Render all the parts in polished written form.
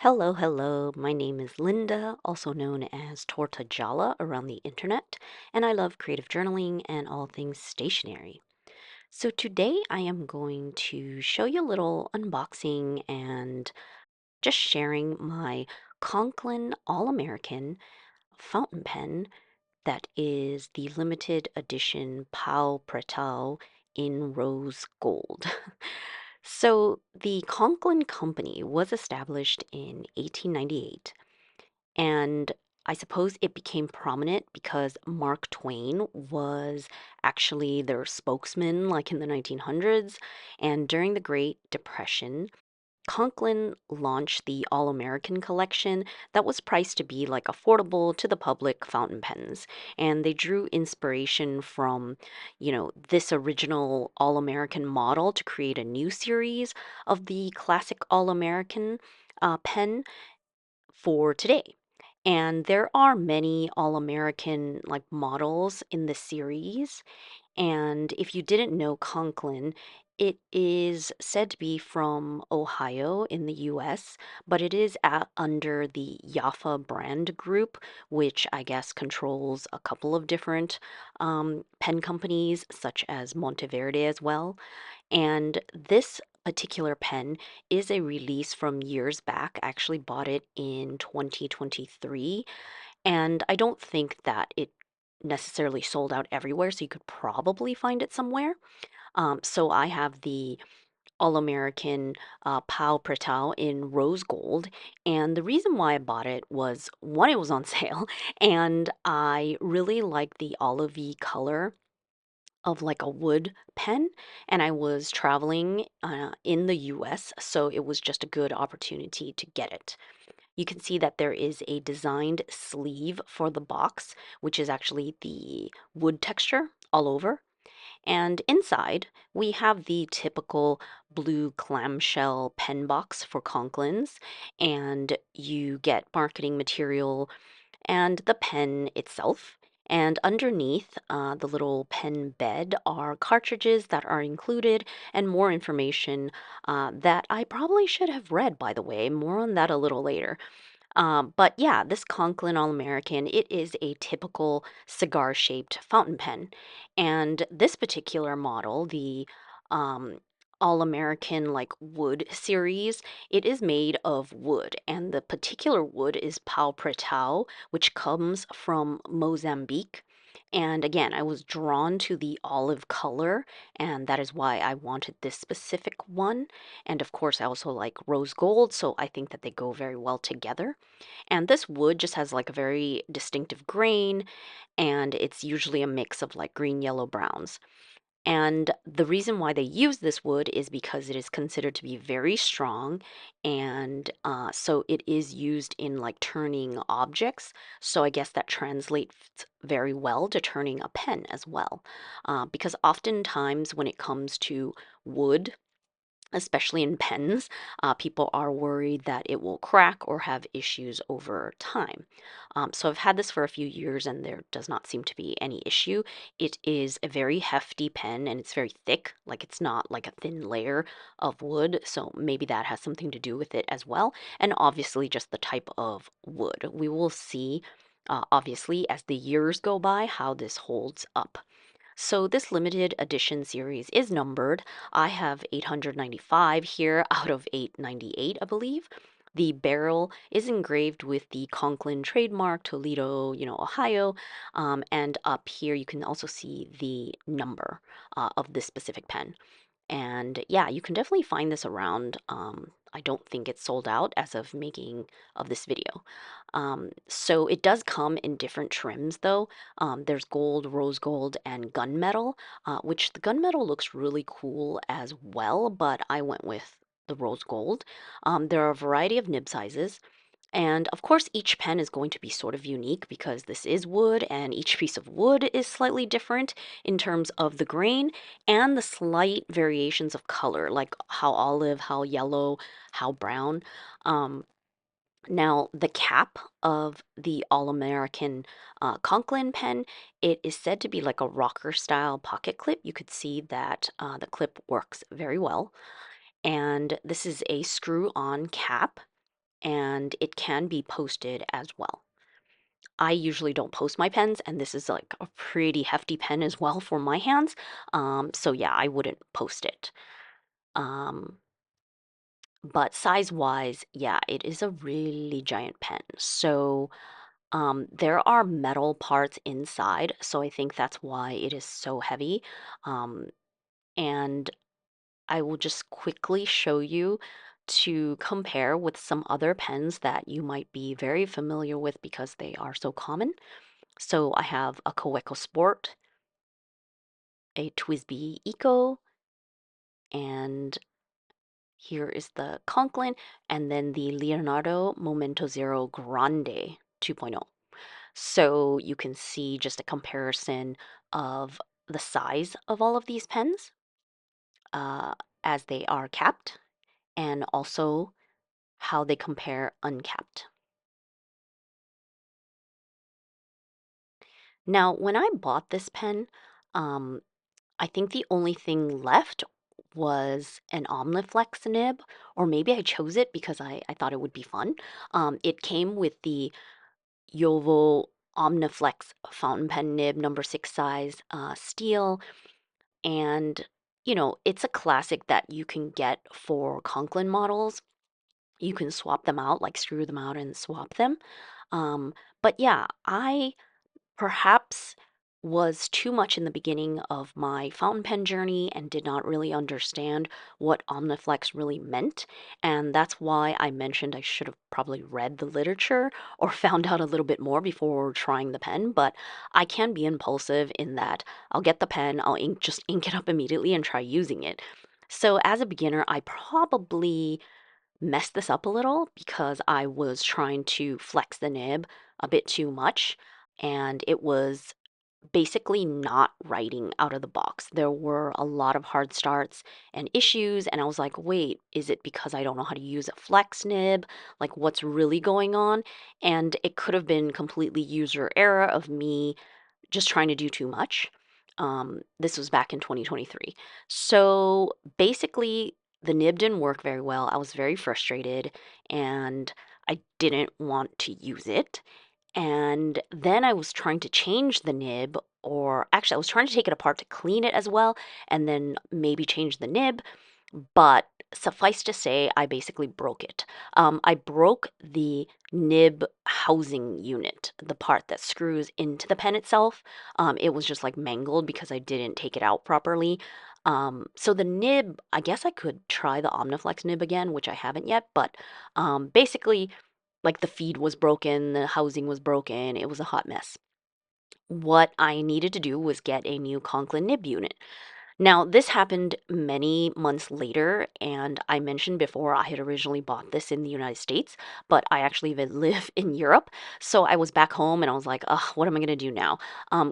Hello, hello. My name is Linda, also known as Torta Jala around the internet, and I love creative journaling and all things stationery. So today I am going to show you a little unboxing and just sharing my Conklin All-American fountain pen that is the limited edition Pau-Preto in rose gold. So the Conklin Company was established in 1898, and I suppose it became prominent because Mark Twain was actually their spokesman, like in the 1900s. And during the Great Depression, Conklin launched the All American collection that was priced to be like affordable to the public fountain pens. And they drew inspiration from, this original All American model to create a new series of the classic All American pen for today. And there are many All American like models in the series. And if you didn't know Conklin, it is said to be from Ohio in the US, but it is under the Jaffa brand group, which I guess controls a couple of different pen companies, such as Monteverde as well. And this particular pen is a release from years back. I actually bought it in 2023, and I don't think that it necessarily sold out everywhere, so you could probably find it somewhere. So I have the All American Pau-Preto in rose gold, and the reason why I bought it was one, it was on sale, and I really like the olivey color of like a wood pen, and I was traveling in the US, so it was just a good opportunity to get it. You can see that there is a designed sleeve for the box, which is actually the wood texture all over. And inside, we have the typical blue clamshell pen box for Conklins, and you get marketing material and the pen itself. And underneath the little pen bed are cartridges that are included and more information that I probably should have read, by the way. More on that a little later. But yeah, this Conklin All American, it is a typical cigar shaped fountain pen. And this particular model, the um, All American like wood series, it is made of wood. And the particular wood is Pau Pretal, which comes from Mozambique. And again, I was drawn to the olive color, and that is why I wanted this specific one. And of course, I also like rose gold, so I think that they go very well together. And this wood just has like a very distinctive grain, and it's usually a mix of like green, yellow, browns. And the reason why they use this wood is because it is considered to be very strong, and so it is used in like turning objects. So I guess that translates very well to turning a pen as well, because oftentimes when it comes to wood, especially in pens, people are worried that it will crack or have issues over time. So I've had this for a few years and there does not seem to be any issue. It is a very hefty pen and it's very thick, like it's not like a thin layer of wood. So maybe that has something to do with it as well. And obviously, just the type of wood. We will see, obviously, as the years go by, how this holds up. So this limited edition series is numbered. I have 895 here out of 898, I believe. The barrel is engraved with the Conklin trademark, Toledo, Ohio. And up here you can also see the number of this specific pen. And yeah, you can definitely find this around. I don't think it's sold out as of making of this video. So it does come in different trims though. There's gold, rose gold, and gunmetal, which the gunmetal looks really cool as well, but I went with the rose gold. There are a variety of nib sizes. And of course, each pen is going to be sort of unique because this is wood, and each piece of wood is slightly different in terms of the grain and the slight variations of color, like how olive, how yellow, how brown. Um, Now, the cap of the All American Conklin pen, it is said to be like a rocker style pocket clip. You could see that the clip works very well. And this is a screw on cap, and it can be posted as well. I usually don't post my pens, and this is like a pretty hefty pen as well for my hands. So yeah, I wouldn't post it. Um, but size wise, yeah, it is a really giant pen. So there are metal parts inside, so I think that's why it is so heavy. Um, and I will just quickly show you to compare with some other pens that you might be very familiar with because they are so common. So I have a Coeco Sport, a TWSBI Eco, and here is the Conklin, and then the Leonardo Momento Zero Grande 2.0. So you can see just a comparison of the size of all of these pens uh, as they are capped, and also how they compare uncapped. Now, when I bought this pen, um, I think the only thing left was an Omniflex nib, or maybe I chose it because I thought it would be fun. It came with the Yovo Omniflex fountain pen nib, number 6 size, steel, and it's a classic that you can get for Conklin models. You can swap them out, like screw them out and swap them. Um, but yeah, I perhaps was too much in the beginning of my fountain pen journey and did not really understand what Omniflex really meant. And that's why I mentioned I should have probably read the literature or found out a little bit more before trying the pen. But I can be impulsive in that I'll get the pen, I'll just ink it up immediately and try using it. So as a beginner, I probably messed this up a little because I was trying to flex the nib a bit too much, and it was basically not writing out of the box. There were a lot of hard starts and issues, and I was like, wait, is it because I don't know how to use a flex nib? Like, what's really going on? And it could have been completely user error of me just trying to do too much. This was back in 2023. So basically, the nib didn't work very well. I was very frustrated and I didn't want to use it. And then I was trying to change the nib, or actually, I was trying to take it apart to clean it as well, and then maybe change the nib. But suffice to say, I basically broke it. I broke the nib housing unit, the part that screws into the pen itself. It was just like mangled because I didn't take it out properly. So the nib, I guess I could try the Omniflex nib again, which I haven't yet, but basically, like the feed was broken, the housing was broken, it was a hot mess. What I needed to do was get a new Conklin nib unit. Now, this happened many months later, and I mentioned before I had originally bought this in the United States, but I actually live in Europe. So I was back home and I was like, ugh, what am I going to do now?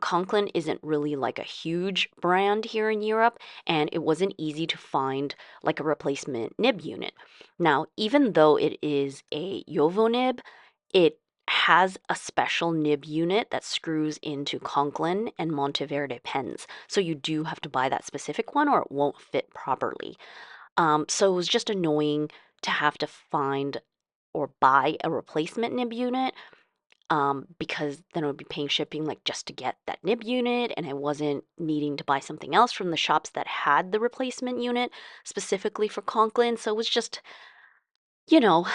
Conklin isn't really like a huge brand here in Europe, and it wasn't easy to find like a replacement nib unit. Now, even though it is a Yovo nib, it has a special nib unit that screws into Conklin and Monteverde pens. So you do have to buy that specific one or it won't fit properly. So it was just annoying to have to find or buy a replacement nib unit because then I would be paying shipping like just to get that nib unit, and I wasn't needing to buy something else from the shops that had the replacement unit specifically for Conklin. So it was just you know,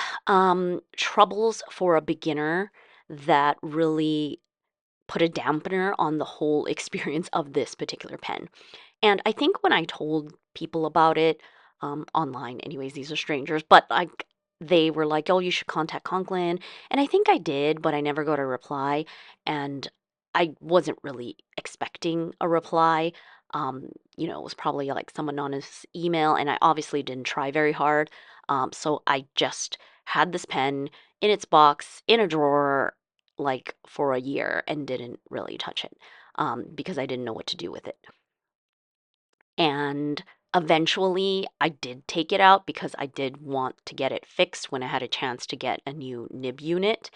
troubles for a beginner that really put a dampener on the whole experience of this particular pen. And I think when I told people about it, online, anyways, these are strangers, but like they were like, "Oh, you should contact Conklin," and I think I did, but I never got a reply, and I wasn't really expecting a reply. It was probably like some anonymous email, and I obviously didn't try very hard. So I just had this pen in its box in a drawer like for a year and didn't really touch it because I didn't know what to do with it. And eventually, I did take it out because I did want to get it fixed when I had a chance to get a new nib unit.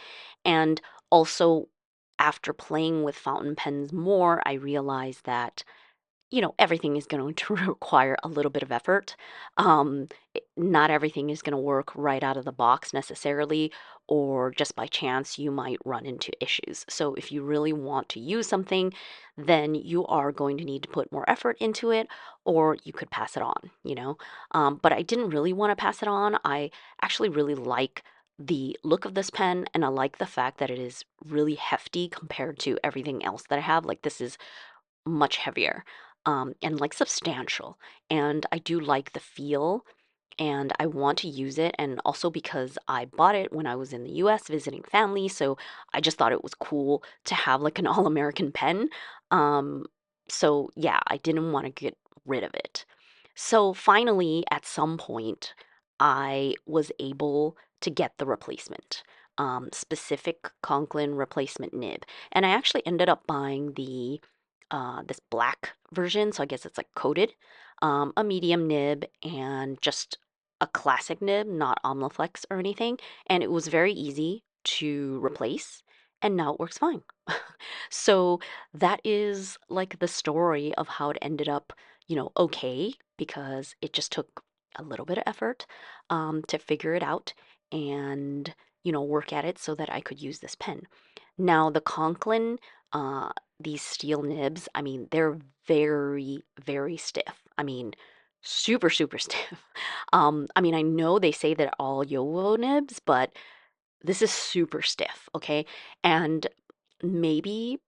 And also, after playing with fountain pens more, I realized that everything is going to require a little bit of effort. Um, Not everything is going to work right out of the box necessarily, or just by chance, you might run into issues. So, if you really want to use something, then you are going to need to put more effort into it, or you could pass it on. But I didn't really want to pass it on. I actually really like the look of this pen, and I like the fact that it is really hefty compared to everything else that I have. Like, this is much heavier, and like substantial. And I do like the feel, and I want to use it. And also because I bought it when I was in the US visiting family, so I just thought it was cool to have like an all American pen. Um, so yeah, I didn't want to get rid of it. So finally, at some point, I was able to get the replacement, specific Conklin replacement nib. And I actually ended up buying this black version, so I guess it's like coated, a medium nib, and just a classic nib, not Omniflex or anything. And it was very easy to replace, and now it works fine. So that is like the story of how it ended up, okay, because it just took a little bit of effort, to figure it out and, work at it so that I could use this pen. Now, the Conklin, these steel nibs, I mean, they're very, very stiff. I mean, super, super stiff. I mean, I know they say that all Yowo nibs, but this is super stiff, okay? And maybe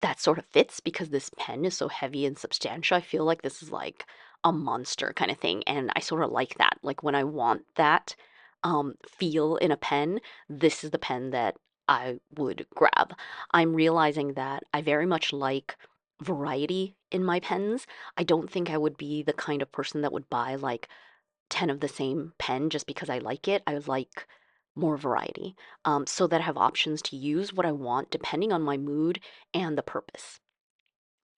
that sort of fits because this pen is so heavy and substantial. I feel like this is like a monster kind of thing, and I sort of like that. Like when I want that feel in a pen, this is the pen that I would grab. I'm realizing that I very much like variety in my pens. I don't think I would be the kind of person that would buy like 10 of the same pen just because I like it. I like more variety, so that I have options to use what I want depending on my mood and the purpose.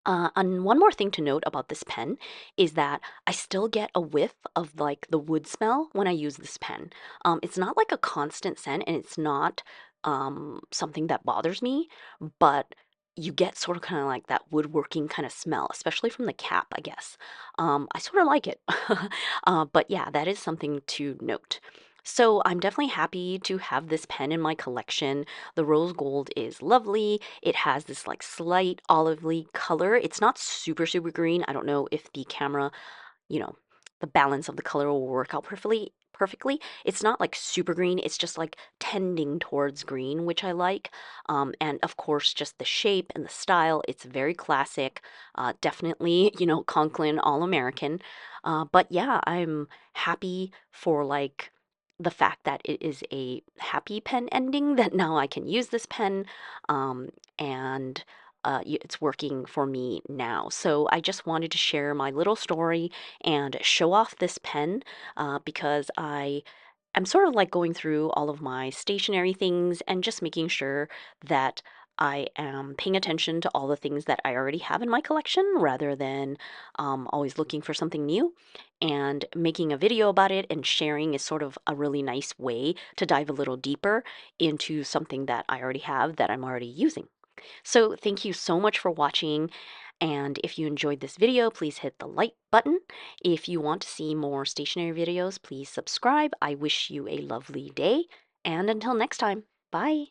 And one more thing to note about this pen is that I still get a whiff of like the wood smell when I use this pen. It's not like a constant scent, and it's not something that bothers me, but you get sort of kind of like that woodworking kind of smell, especially from the cap, I guess. I sort of like it. But yeah, that is something to note. So I'm definitely happy to have this pen in my collection. The rose gold is lovely. It has this like slight olively color. It's not super, super green. I don't know if the camera, you know, the balance of the color will work out perfectly. Perfectly. It's not like super green. It's just like tending towards green, which I like. And of course, just the shape and the style. It's very classic. Definitely, Conklin All American. But yeah, I'm happy for like the fact that it is a happy pen ending. That now I can use this pen, and it's working for me now. So I just wanted to share my little story and show off this pen, because I'm sort of like going through all of my stationery things and just making sure that I am paying attention to all the things that I already have in my collection rather than always looking for something new. And making a video about it and sharing is sort of a really nice way to dive a little deeper into something that I already have that I'm already using. So thank you so much for watching. And if you enjoyed this video, please hit the like button. If you want to see more stationery videos, please subscribe. I wish you a lovely day. And until next time, bye.